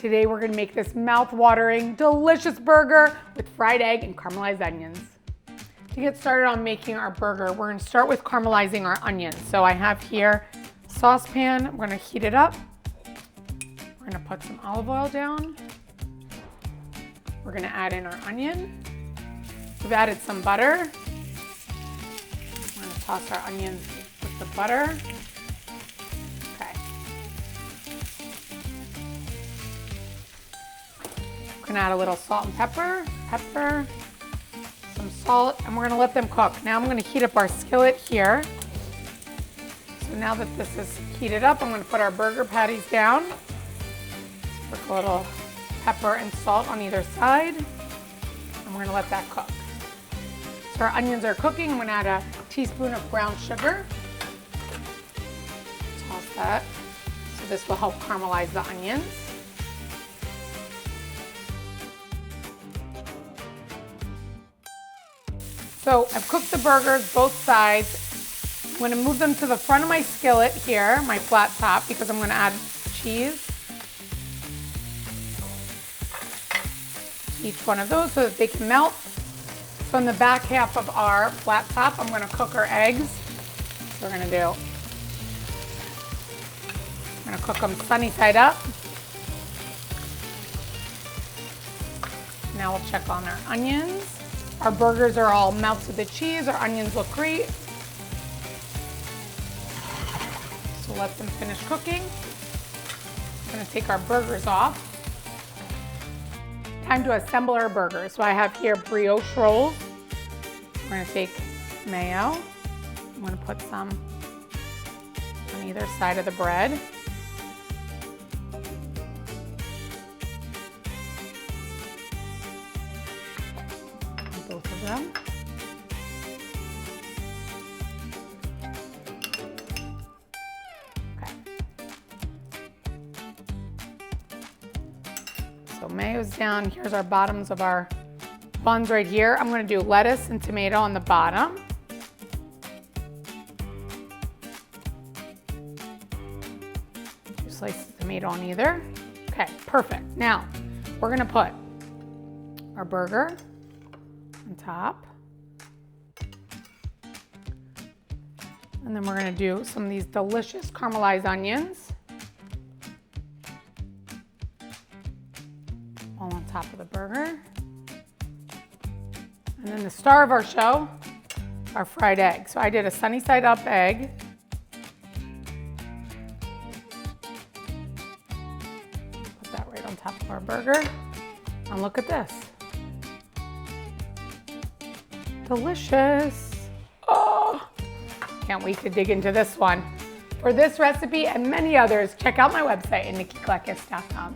today we're gonna make this mouth-watering, delicious burger with fried egg and caramelized onions. To get started on making our burger, we're gonna start with caramelizing our onions. So I have here a saucepan, I'm gonna heat it up. We're gonna put some olive oil down. We're gonna add in our onion. We've added some butter. We're gonna toss our onions with the butter. Okay. We're gonna add a little salt and pepper, some salt, and we're gonna let them cook. Now I'm gonna heat up our skillet here. So now that this is heated up, I'm gonna put our burger patties down. Put a little pepper and salt on either side, and we're gonna let that cook. So our onions are cooking. I'm gonna add a teaspoon of brown sugar. Toss that. So this will help caramelize the onions. So I've cooked the burgers both sides. I'm gonna move them to the front of my skillet here, my flat top, because I'm gonna add cheese. Each one of those so that they can melt. So in the back half of our flat top, I'm gonna cook our eggs. So we're gonna cook them sunny side up. Now we'll check on our onions. Our burgers are all melted the cheese. Our onions look great. So let them finish cooking. I'm gonna take our burgers off. Time to assemble our burger. So I have here brioche rolls. We're gonna take mayo. I'm gonna put some on either side of the bread. Both of them. So mayo's down. Here's our bottoms of our buns right here. I'm gonna do lettuce and tomato on the bottom. Two slices of tomato on either. Okay, perfect. Now, we're gonna put our burger on top. And then we're gonna do some of these delicious caramelized onions. All on top of the burger. And then the star of our show, our fried egg. So I did a sunny side up egg. Put that right on top of our burger. And look at this. Delicious. Oh, can't wait to dig into this one. For this recipe and many others, check out my website at nikkiklekis.com.